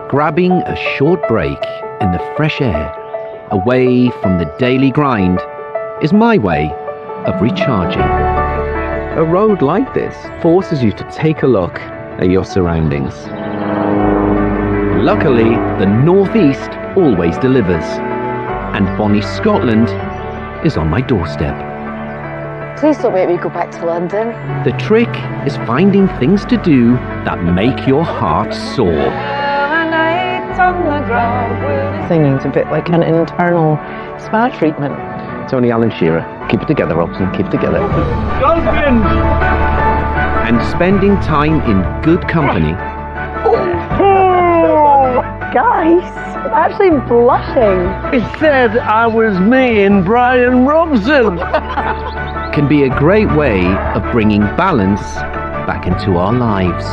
grabbing a short break in the fresh air, away from the daily grind, is my way of recharging. A road like this forces you to take a look at your surroundings. Luckily, the northeast always delivers, and bonny Scotland is on my doorstep. Please don't make me go back to London. The trick is finding things to do that make your heart soar. Singing's a bit like an internal spa treatment. It's only Alan Shearer. Keep it together, Robson. Keep it together. Husband! And spending time in good company. Guys, I'm actually blushing. It said I was me and Brian Robson. Can be a great way of bringing balance back into our lives.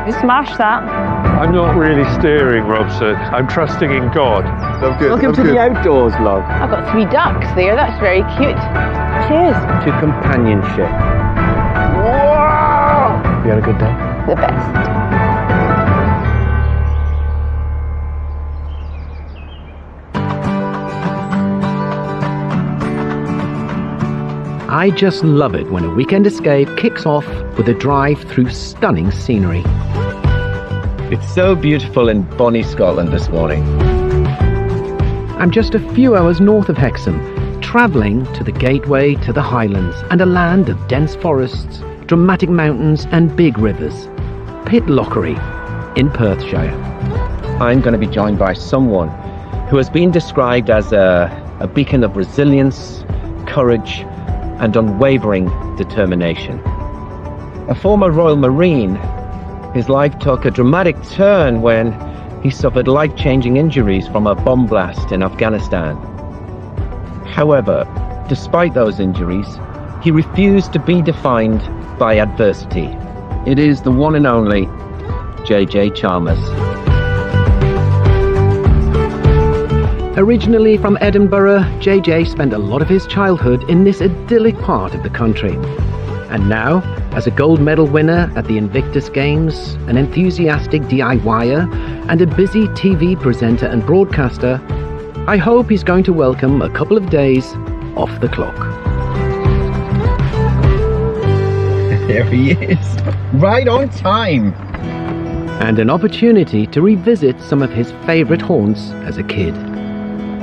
You smashed that. I'm not really steering, Robson. I'm trusting in God. So good. Welcome to the outdoors, love. I've got 3 ducks there. That's very cute. Cheers. To companionship. Whoa! You had a good day? The best. I just love it when a weekend escape kicks off with a drive through stunning scenery. It's so beautiful in bonny Scotland this morning. I'm just a few hours north of Hexham, travelling to the gateway to the Highlands and a land of dense forests, dramatic mountains and big rivers. Pitlochry in Perthshire. I'm going to be joined by someone who has been described as a beacon of resilience, courage and unwavering determination. A former Royal Marine, his life took a dramatic turn when he suffered life-changing injuries from a bomb blast in Afghanistan. However, despite those injuries, he refused to be defined by adversity. It is the one and only JJ Chalmers. Originally from Edinburgh, JJ spent a lot of his childhood in this idyllic part of the country. And now, as a gold medal winner at the Invictus Games, an enthusiastic DIYer, and a busy TV presenter and broadcaster, I hope he's going to welcome a couple of days off the clock. There he is, right on time. And an opportunity to revisit some of his favourite haunts as a kid.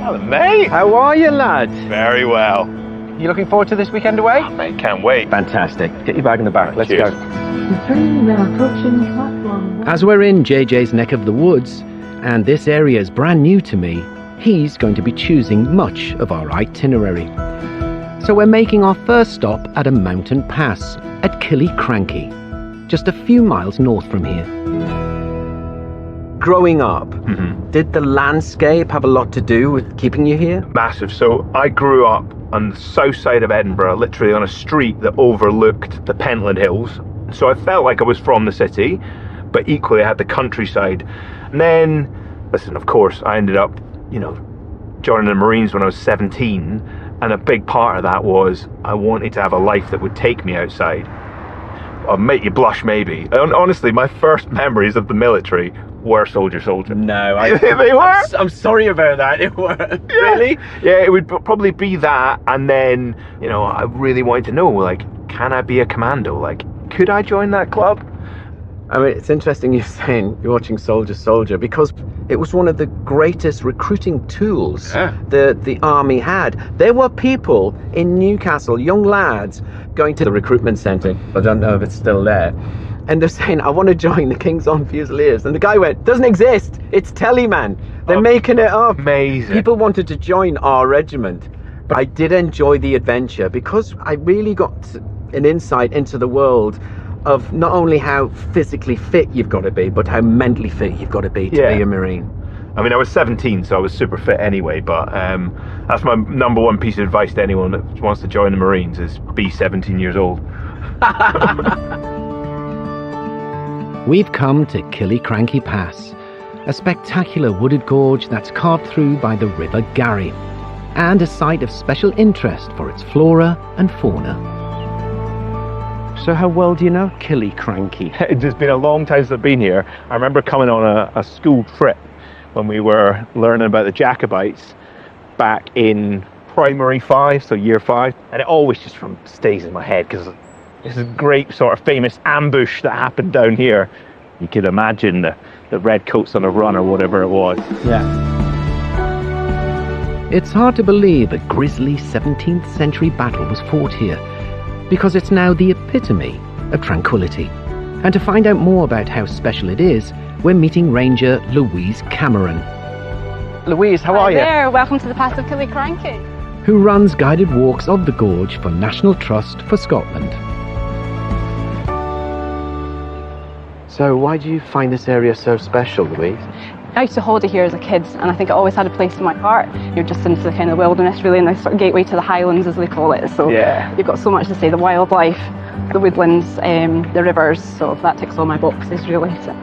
Hello, mate. How are you, lad? Very well. You looking forward to this weekend away? Oh, mate, can't wait. Fantastic. Get your bag in the back. Let's Cheers. go. As we're in JJ's neck of the woods, and this area is brand new to me, he's going to be choosing much of our itinerary. So we're making our first stop at a mountain pass at Killiecrankie, just a few miles north from here. Growing up, did the landscape have a lot to do with keeping you here? Massive. So I grew up on the south side of Edinburgh, literally on a street that overlooked the Pentland Hills. So I felt like I was from the city, but equally I had the countryside. And then, listen, of course, I ended up, joining the Marines when I was 17. And a big part of that was I wanted to have a life that would take me outside. I'll make you blush, maybe. And honestly, my first memories of the military were soldier. No, They were? I'm sorry about that. It were. Yeah. Really? Yeah, it would probably be that. And then, I really wanted to know, can I be a commando? Could I join that club? I mean, it's interesting you're saying you're watching Soldier, because it was one of the greatest recruiting tools the army had. There were people in Newcastle, young lads, going to the recruitment centre. I don't know if it's still there. And they're saying, I want to join the King's Own Fusiliers. And the guy went, doesn't exist. It's Teleman. They're making it up. Amazing. People wanted to join our regiment. But I did enjoy the adventure because I really got an insight into the world of not only how physically fit you've got to be, but how mentally fit you've got to be be a Marine. I mean, I was 17, so I was super fit anyway, but that's my number one piece of advice to anyone that wants to join the Marines is be 17 years old. We've come to Killiecrankie Pass, a spectacular wooded gorge that's carved through by the River Garry, and a site of special interest for its flora and fauna. So how well do you know Killiecrankie? It's just been a long time since I've been here. I remember coming on a school trip when we were learning about the Jacobites back in primary 5, so year 5, and it always just stays in my head because this is a great sort of famous ambush that happened down here. You could imagine the redcoats on a run or whatever it was. Yeah. It's hard to believe a grisly 17th century battle was fought here, because it's now the epitome of tranquility. And to find out more about how special it is, we're meeting Ranger Louise Cameron, Louise, how are you? Hi there, welcome to the Pass of Killiecrankie. who runs guided walks of the gorge for National Trust for Scotland. So why do you find this area so special, Louise? I used to holiday here as a kid, and I think it always had a place in my heart. You're just into the kind of wilderness, really, and the sort of gateway to the Highlands, as they call it. So Yeah. you've got so much to say, the wildlife, the woodlands, the rivers, so that ticks all my boxes, really. So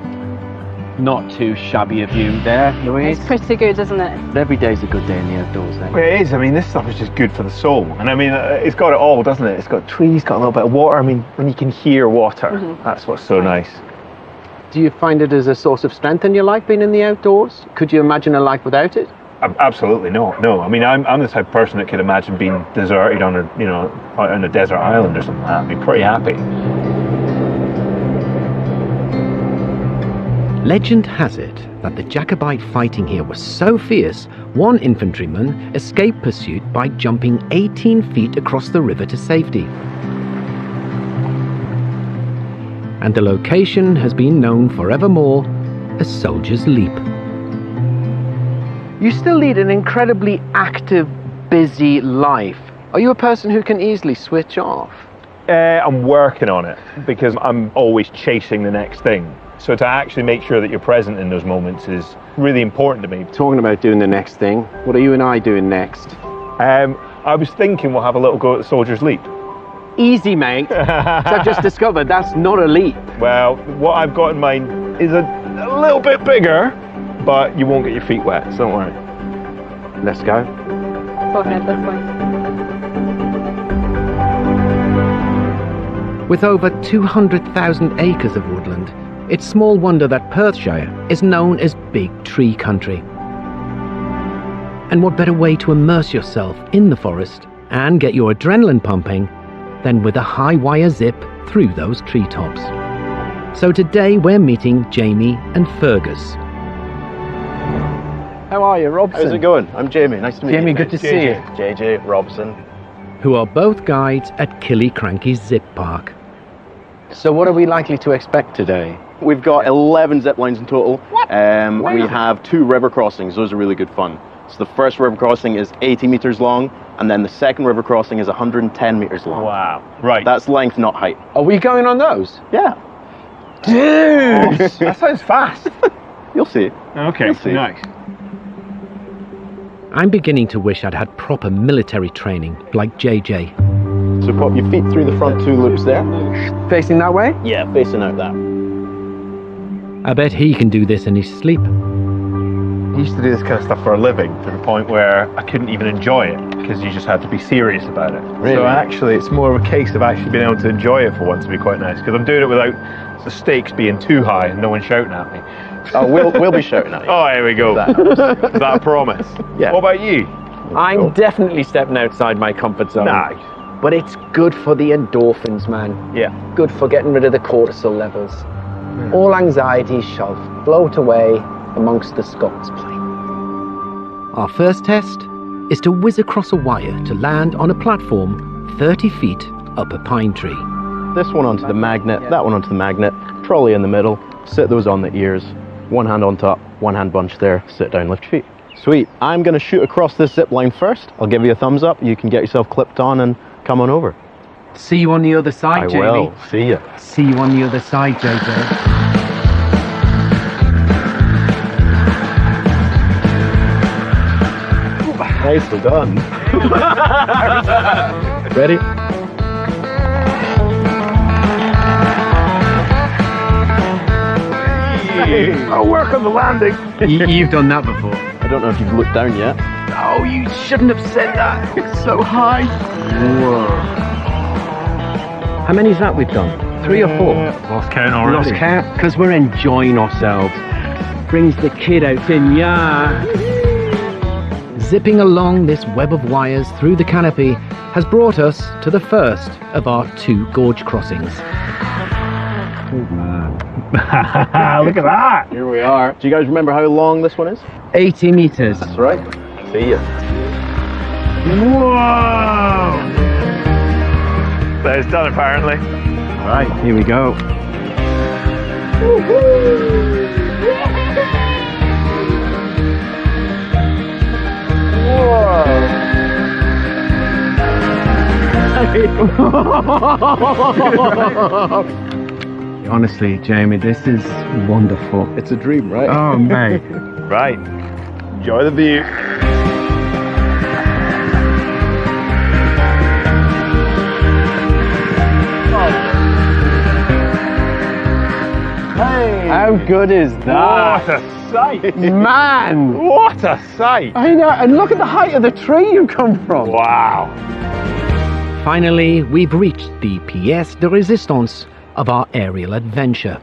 Not too shabby a view there, Louise. it's pretty good, isn't it? But every day's a good day in the outdoors then. Well, it is. I mean, this stuff is just good for the soul. And I mean, it's got it all, doesn't it? It's got trees, got a little bit of water. I mean, when you can hear water, that's what's so nice. Do you find it as a source of strength in your life, being in the outdoors? Could you imagine a life without it? Absolutely not. No, I mean, I'm the type of person that could imagine being deserted on out on a desert island or something like that. I'd be pretty happy. Legend has it that the Jacobite fighting here was so fierce, one infantryman escaped pursuit by jumping 18 feet across the river to safety. And the location has been known forevermore as Soldier's Leap. You still lead an incredibly active, busy life. Are you a person who can easily switch off? I'm working on it because I'm always chasing the next thing. So to actually make sure that you're present in those moments is really important to me. Talking about doing the next thing, what are you and I doing next? I was thinking we'll have a little go at the Soldier's Leap. Easy, mate. I've just discovered that's not a leap. Well, what I've got in mind is a little bit bigger, but you won't get your feet wet, so don't worry. Let's go. Go ahead, this way. With over 200,000 acres of woodland, it's small wonder that Perthshire is known as Big Tree Country. And what better way to immerse yourself in the forest and get your adrenaline pumping than with a high wire zip through those treetops. So today we're meeting Jamie and Fergus. How are you, Robson? How's it going? I'm Jamie. Nice to meet you. Jamie, good to see you. JJ, Robson. Who are both guides at Killiecrankie's Zip Park. So what are we likely to expect today? We've got 11 zip lines in total. We have 2 river crossings. Those are really good fun. So the first river crossing is 80 meters long, and then the second river crossing is 110 meters long. Wow. Right. That's length, not height. Are we going on those? Yeah. Dude! That sounds fast. You'll see. Okay, You'll see. nice. I'm beginning to wish I'd had proper military training like JJ. So pop your feet through the front 2 loops there. Facing that way? Yeah, facing out that. I bet he can do this in his sleep. I used to do this kind of stuff for a living to the point where I couldn't even enjoy it because you just had to be serious about it. Really? So actually it's more of a case of actually being able to enjoy it for once would be quite nice because I'm doing it without the stakes being too high and no one shouting at me. Oh, we'll be shouting at you. Oh, here we go. Is that a promise? Yeah. What about you? I'm definitely stepping outside my comfort zone. Nice. But it's good for the endorphins, man. Yeah. Good for getting rid of the cortisol levels. All anxieties shall float away amongst the Scots plain. Our first test is to whiz across a wire to land on a platform 30 feet up a pine tree. This one onto the magnet, that one onto the magnet, trolley in the middle, sit those on the ears, one hand on top, one hand bunch there, sit down, lift your feet. Sweet. I'm going to shoot across this zip line first. I'll give you a thumbs up. You can get yourself clipped on and come on over. See you on the other side, I Jamie. will. See ya. See you on the other side, JJ. Nicely done. Ready? I'll work on the landing. You've done that before. I don't know if you've looked down yet. Oh, you shouldn't have said that. It's so high. Whoa. How many is that we've done? 3 or 4? Lost count already. Lost count, because we're enjoying ourselves. Brings the kid out in, yeah. Zipping along this web of wires through the canopy has brought us to the first of our 2 gorge crossings. Look at that. Here we are. Do you guys remember how long this one is? 80 meters. That's right. See ya. Whoa! So it's done apparently. All right, here we go. Honestly, Jamie, this is wonderful. It's a dream, right? Oh, mate. Right. Enjoy the view. How good is that? What a sight! Man! What a sight! I know, and look at the height of the tree you come from. Wow. Finally, we've reached the pièce de résistance of our aerial adventure.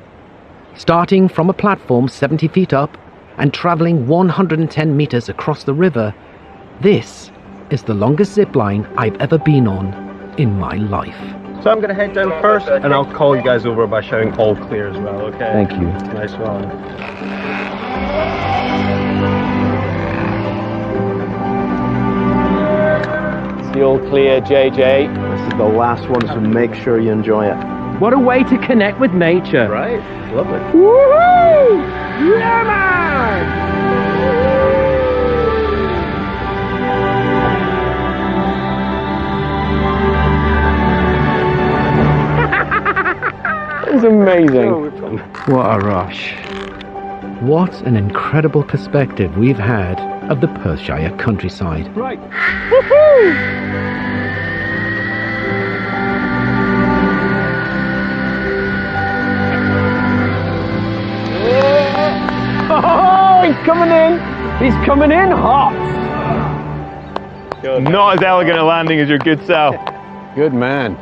Starting from a platform 70 feet up and travelling 110 meters across the river, this is the longest zip line I've ever been on in my life. So I'm going to head down first, and I'll call you guys over by shouting all clear as well, okay? Thank you. Nice one. It's the all clear, JJ. This is the last one, so make sure you enjoy it. What a way to connect with nature. Right? Lovely. Woohoo! Yeah, man! It's amazing. What a rush. What an incredible perspective we've had of the Perthshire countryside. Right. Oh, he's coming in. He's coming in hot. Not as elegant a landing as your good self. Good man.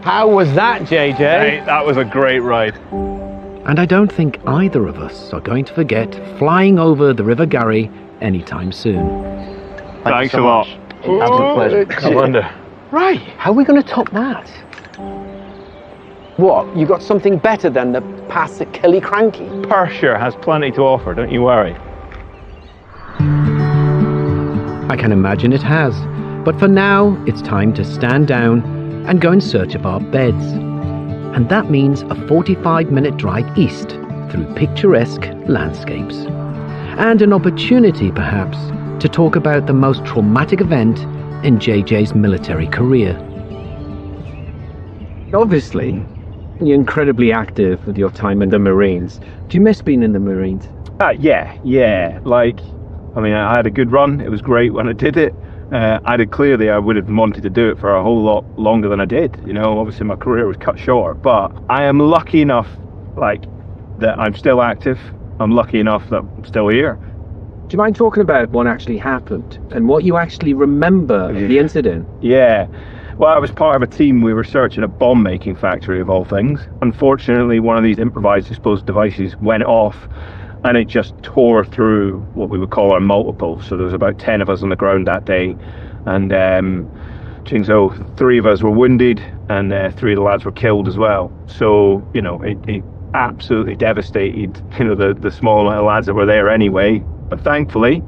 How was that, JJ? Hey, that was a great ride. And I don't think either of us are going to forget flying over the River Garry anytime soon. Thanks a lot. Absolute pleasure. I wonder. Right. How are we going to top that? What? You got something better than the pass at Killycranky? Perthshire has plenty to offer, don't you worry. I can imagine it has, but for now it's time to stand down and go in search of our beds. And that means a 45-minute drive east through picturesque landscapes. And an opportunity, perhaps, to talk about the most traumatic event in JJ's military career. Obviously, you're incredibly active with your time in the Marines. Do you miss being in the Marines? Yeah. Like, I mean, I had a good run. It was great when I did it. I did clearly I would have wanted to do it for a whole lot longer than I did. You know, obviously my career was cut short, but I am lucky enough, like, that I'm still active. I'm lucky enough that I'm still here. Do you mind talking about what actually happened and what you actually remember of the incident? Yeah. Well, I was part of a team. We were searching a bomb-making factory, of all things. Unfortunately, one of these improvised explosive devices went off, and it just tore through what we would call our multiple. So there was about 10 of us on the ground that day, and so 3 of us were wounded, and 3 of the lads were killed as well. So, you know, it absolutely devastated, you know, the small amount of lads that were there anyway. But thankfully,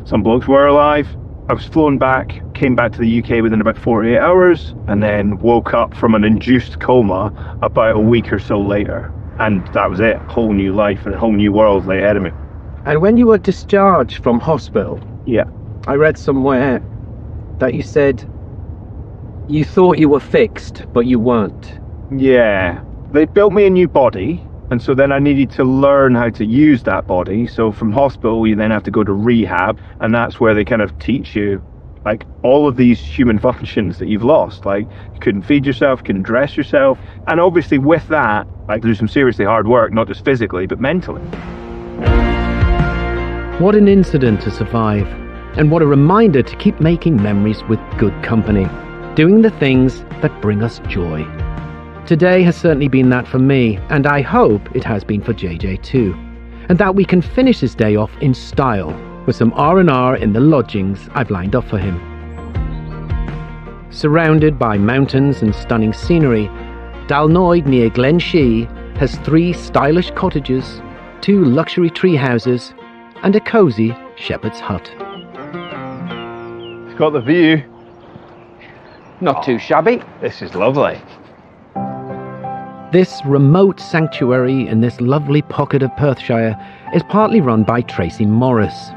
some blokes were alive. I was flown back, came back to the UK within about 48 hours, and then woke up from an induced coma about a week or so later. And that was it. A whole new life and a whole new world lay ahead of me. And when you were discharged from hospital, Yeah. I read somewhere that you said you thought you were fixed, but you weren't. Yeah. They built me a new body, and so then I needed to learn how to use that body. So from hospital, you then have to go to rehab, and that's where they kind of teach you, like, all of these human functions that you've lost. Like, you couldn't feed yourself, couldn't dress yourself. And obviously with that, like, do some seriously hard work, not just physically, but mentally. What an incident to survive, and what a reminder to keep making memories with good company, doing the things that bring us joy. Today has certainly been that for me, and I hope it has been for JJ too. And that we can finish this day off in style with some R&R in the lodgings I've lined up for him. Surrounded by mountains and stunning scenery, Dalnoid near Glenshee has 3 stylish cottages, 2 luxury tree houses, and a cosy shepherd's hut. It's got the view. Not too shabby. This is lovely. This remote sanctuary in this lovely pocket of Perthshire is partly run by Tracy Morris.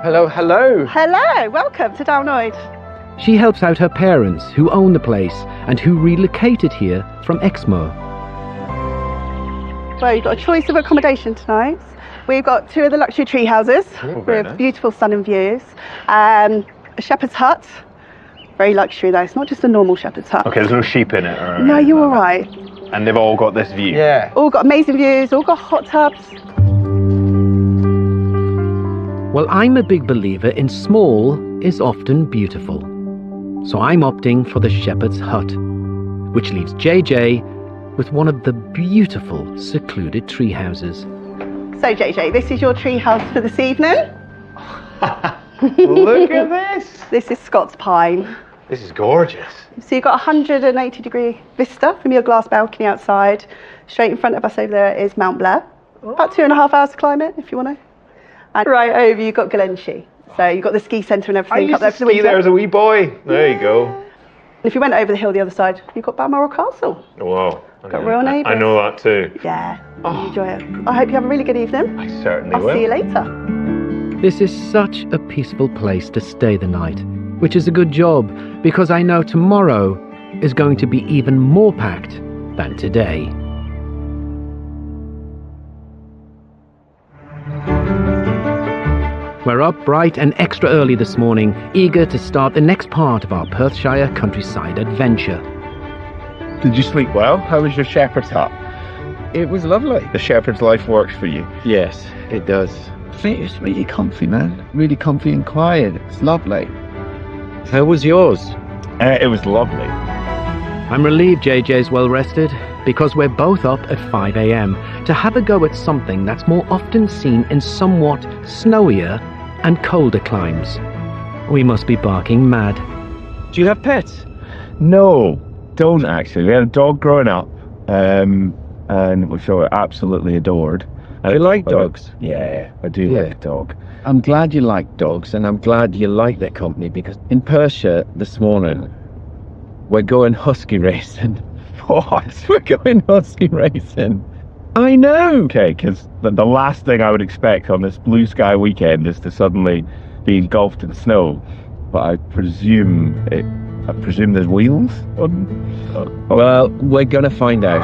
Hello, hello. Hello, welcome to Dalnoid. She helps out her parents who own the place and who relocated here from Exmoor. Well, you've got a choice of accommodation tonight. We've got 2 of the luxury tree houses with nice. beautiful stunning views. A shepherd's hut, very luxury though, it's not just a normal shepherd's hut. Okay, there's no sheep in it. Or No, you're all right. And they've all got this view. Yeah. All got amazing views, all got hot tubs. Well, I'm a big believer in small is often beautiful. So I'm opting for the shepherd's hut, which leaves JJ with one of the beautiful secluded tree houses. So JJ, this is your tree house for this evening. Look at this. This is Scots pine. This is gorgeous. So you've got a 180-degree vista from your glass balcony outside. Straight in front of us over there is Mount Blair. About 2.5 hours to climb it, if you want to. And right over you've got Glenshee. So you've got the ski centre and I everything used up there to for the ski winter. there as a wee boy. There you go. And if you went over the hill the other side, you've got Balmoral Castle. Wow. Got real neighbours. I know that too. Yeah, enjoy it. I hope you have a really good evening. I certainly I'll will. see you later. This is such a peaceful place to stay the night, which is a good job because I know tomorrow is going to be even more packed than today. We're up bright and extra early this morning, eager to start the next part of our Perthshire countryside adventure. Did you sleep well? How was your shepherd's hut? It was lovely. The shepherd's life works for you. Yes, it does. It's really comfy, man. Really comfy and quiet. It's lovely. How was yours? It was lovely. I'm relieved JJ's well rested because we're both up at 5 a.m. to have a go at something that's more often seen in somewhat snowier and colder climes. We must be barking mad. Do you have pets? No, don't actually. We had a dog growing up, and which I absolutely adored. You like dogs? Yeah, I do Yeah. like a dog. I'm glad you like dogs, and I'm glad you like their company, because in Perthshire this morning, we're going husky racing. What? We're going husky racing. I know. Okay, because the last thing I would expect on this blue sky weekend is to suddenly be engulfed in snow. But I presume there's wheels on. Well, we're gonna find out.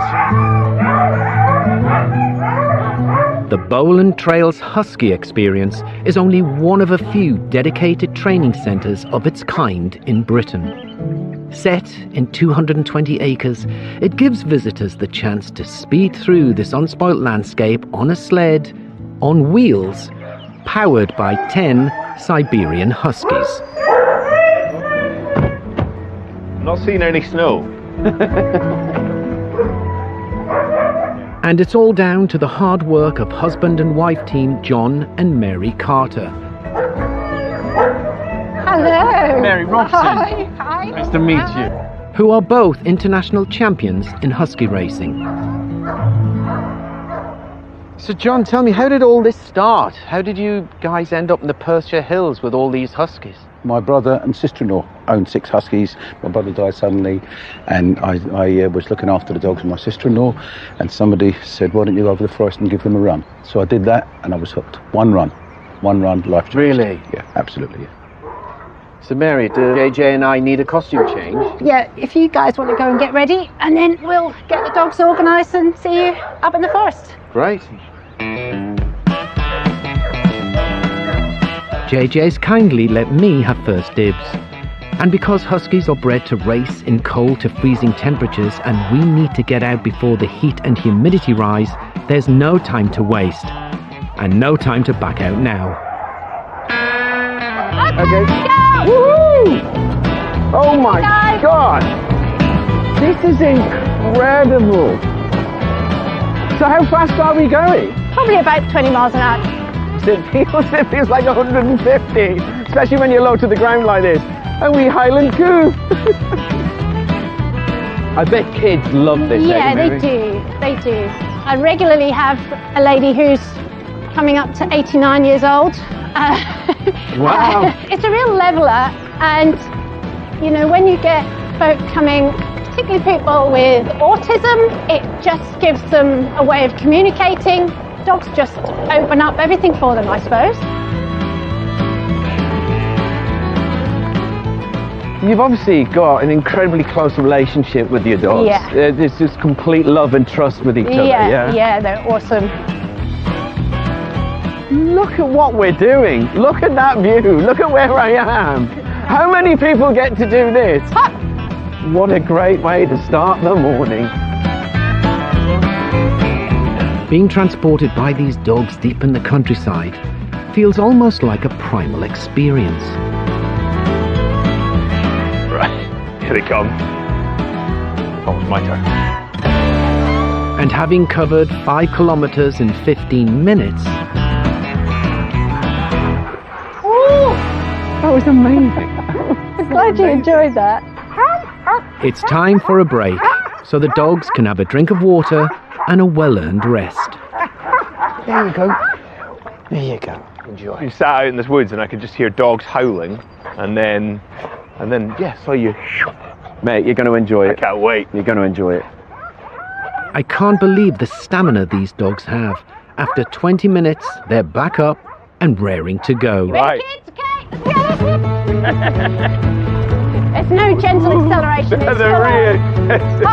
The Bowland Trails Husky experience is only one of a few dedicated training centres of its kind in Britain. Set in 220 acres, it gives visitors the chance to speed through this unspoilt landscape on a sled, on wheels, powered by 10 Siberian Huskies. I'm not seeing any snow. And it's all down to the hard work of husband and wife team John and Mary Carter. Hello. Mary Robson. Hi. Hi. Nice to meet you. Who are both international champions in husky racing. So John, tell me, how did all this start? How did you guys end up in the Perthshire Hills with all these huskies? My brother and sister-in-law owned 6 huskies. My brother died suddenly, and I was looking after the dogs with my sister-in-law, and somebody said, why don't you go over the forest and give them a run? So I did that, and I was hooked. One run, life changed. Really? Yeah, absolutely, yeah. So Mary, do JJ and I need a costume change? Yeah, if you guys want to go and get ready, and then we'll get the dogs organised and see you up in the forest. Great. JJ's kindly let me have first dibs. And because huskies are bred to race in cold to freezing temperatures and we need to get out before the heat and humidity rise, there's no time to waste. And no time to back out now. Okay. Woohoo! Oh my God! This is incredible. So how fast are we going? Probably about 20 miles an hour. It feels like 150, especially when you're low to the ground like this. And we Highland coo. I bet kids love this. Yeah, they do. They do. I regularly have a lady who's coming up to 89 years old. Wow. It's a real leveler, and you know, when you get folk coming, particularly people with autism, it just gives them a way of communicating. Dogs just open up everything for them, I suppose. You've obviously got an incredibly close relationship with your dogs. Yeah. There's just complete love and trust with each other. Yeah, they're awesome. Look at what we're doing. Look at that view. Look at where I am. How many people get to do this? What a great way to start the morning. Being transported by these dogs deep in the countryside feels almost like a primal experience. Right, here they come. Oh, it's my turn. And having covered 5 kilometers in 15 minutes, That was amazing. I'm glad you enjoyed that. it's time for a break so the dogs can have a drink of water and a well-earned rest. There you go. There you go. Enjoy. You sat out in this woods and I could just hear dogs howling, and then yeah, saw you. Mate, you're going to enjoy it. I can't wait. You're going to enjoy it. I can't believe the stamina these dogs have. After 20 minutes, they're back up and raring to go. Right. Kids, okay, let's go. There's no gentle acceleration. It's They're full really.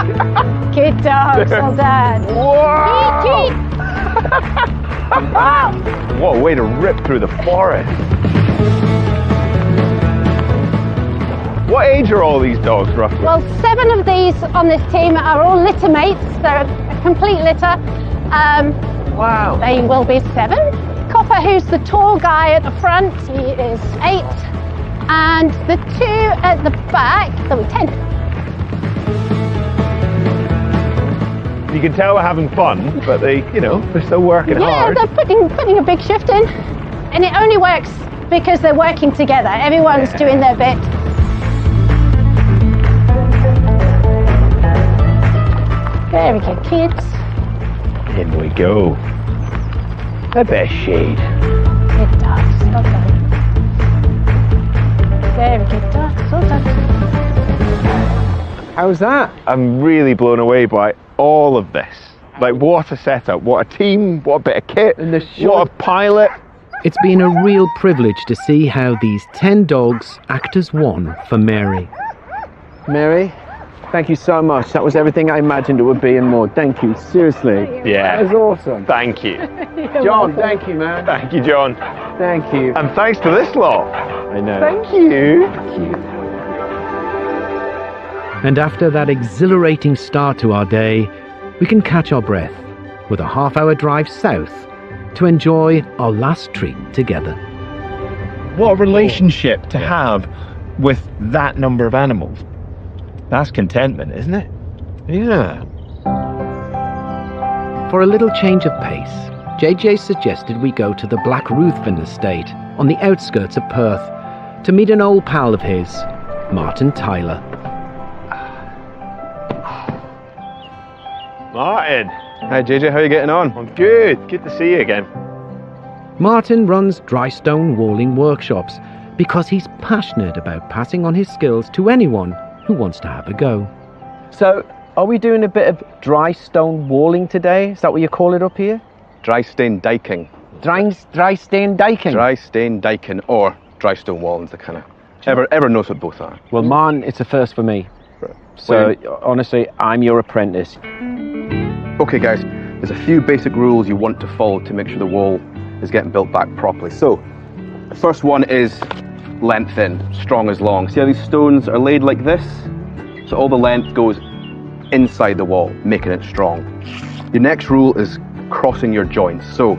on. Good dogs, well done. Whoa! Cheep. What a way to rip through the forest. What age are all these dogs, roughly? Well, 7 of these on this team are all litter mates. They're a complete litter. Wow. They will be 7. Copper, who's the tall guy at the front, he is 8. And the 2 at the back, there'll be 10. You can tell they're having fun, but they're still working hard. Yeah, they're putting a big shift in. And it only works because they're working together. Everyone's doing their bit. Very good, kids. In we go. A bit of shade. Good dogs, well done. Very good dogs, well done. How's that? I'm really blown away by all of this. Like, what a setup, what a team, what a bit of kit, And the what a pilot. It's been a real privilege to see how these 10 dogs act as one for Mary. Mary, thank you so much. That was everything I imagined it would be and more. Thank you, seriously. Yeah. That was awesome. Thank you. John, thank you, man. Thank you, John. Thank you. And thanks to this lot. I know. Thank you. And after that exhilarating start to our day, we can catch our breath with a half-hour drive south to enjoy our last treat together. What a relationship to have with that number of animals. That's contentment, isn't it? Yeah. For a little change of pace, JJ suggested we go to the Black Ruthven estate on the outskirts of Perth to meet an old pal of his, Martin Tyler. Martin. Hi JJ, how are you getting on? I'm good. Good to see you again. Martin runs dry stone walling workshops because he's passionate about passing on his skills to anyone who wants to have a go. So, are we doing a bit of dry stone walling today? Is that what you call it up here? Dry stain diking. Dry stone diking? Dry stain diking or dry stone walling, the kind of... Ever knows what both are. Well, man, it's a first for me. So, honestly, I'm your apprentice. Okay guys, there's a few basic rules you want to follow to make sure the wall is getting built back properly. So, the first one is length in, strong as long. See how these stones are laid like this? So all the length goes inside the wall, making it strong. Your next rule is crossing your joints. So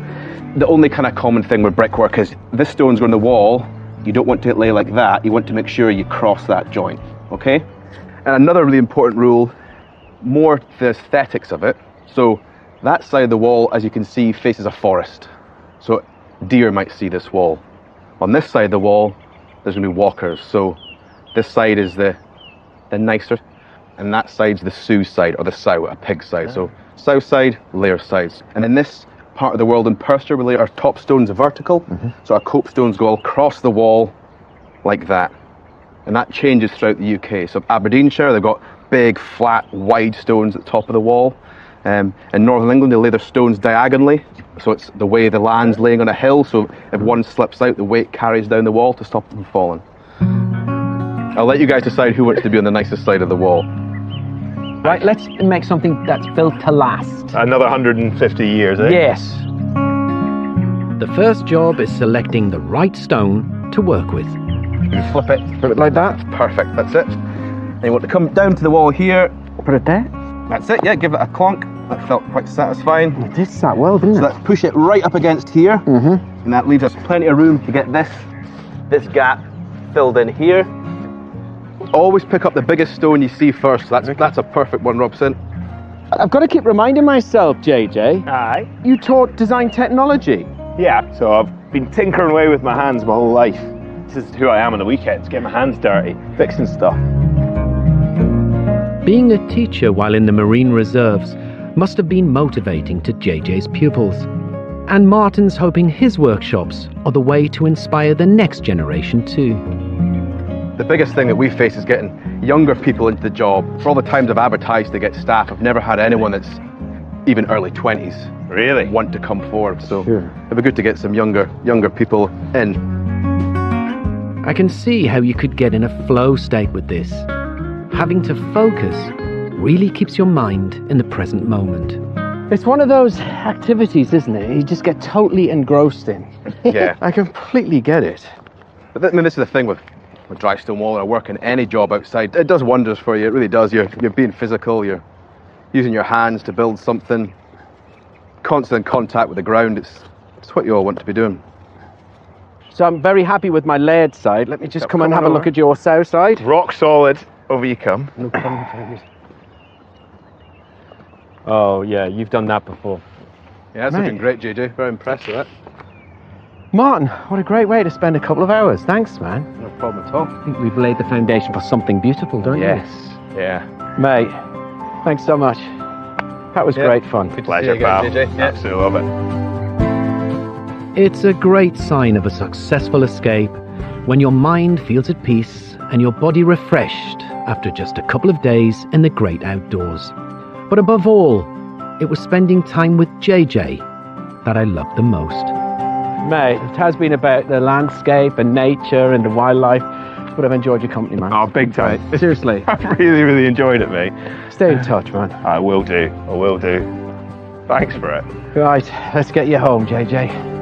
the only kind of common thing with brickwork is this stone's going to the wall, you don't want to lay like that, you want to make sure you cross that joint, okay? And another really important rule more the aesthetics of it. So that side of the wall, as you can see, faces a forest. So deer might see this wall. On this side of the wall, there's going to be walkers. So this side is the nicer, and that side's the Sioux side, or the sow, a pig side. So sow side, layer sides. And in this part of the world in Perthshire, we lay our top stones vertical. So our cope stones go all across the wall like that. And that changes throughout the UK. So Aberdeenshire, they've got big, flat, wide stones at the top of the wall. In Northern England, they lay their stones diagonally. So it's the way the land's laying on a hill. So if one slips out, the weight carries down the wall to stop them from falling. I'll let you guys decide who wants to be on the nicest side of the wall. Right, let's make something that's built to last. Another 150 years, eh? Yes. The first job is selecting the right stone to work with. You flip it like that. Perfect, that's it. And you want to come down to the wall here. Put it there. That's it, yeah, give it a clonk. That felt quite satisfying. It did sat well, didn't it? So let's push it right up against here. And that leaves us plenty of room to get this gap filled in here. Always pick up the biggest stone you see first. That's a perfect one, Robson. I've got to keep reminding myself, JJ. Aye. You taught design technology. Yeah, so I've been tinkering away with my hands my whole life. This is who I am on the weekends, getting my hands dirty, fixing stuff. Being a teacher while in the Marine Reserves must have been motivating to JJ's pupils. And Martin's hoping his workshops are the way to inspire the next generation too. The biggest thing that we face is getting younger people into the job. For all the times I've advertised to get staff, I've never had anyone that's even early 20s really want to come forward. So it'd be good to get some younger people in. I can see how you could get in a flow state with this. Having to focus really keeps your mind in the present moment. It's one of those activities, isn't it? You just get totally engrossed in. Yeah. I completely get it. But I mean, this is the thing with dry stone wall or work in any job outside. It does wonders for you, it really does. You're being physical, you're using your hands to build something. Constant contact with the ground, it's what you all want to be doing. So I'm very happy with my layered side. Let me just come and have a look at your sow side. Rock solid. Over you come. No problem. Oh yeah, you've done that before. Yeah, that's looking great, JJ. Very impressed with that. Martin, what a great way to spend a couple of hours. Thanks, man. No problem at all. I think we've laid the foundation for something beautiful, don't Yes. Yeah. you? Mate, thanks so much. That was great fun. Good Pleasure, to see you again, pal. JJ. Absolutely love it. It's a great sign of a successful escape when your mind feels at peace and your body refreshed after just a couple of days in the great outdoors. But above all, it was spending time with JJ that I loved the most. Mate, it has been about the landscape and nature and the wildlife, but I've enjoyed your company, man. Oh, big time. Seriously. I've really enjoyed it, mate. Stay in touch, man. I will do. Thanks for it. Right, let's get you home, JJ.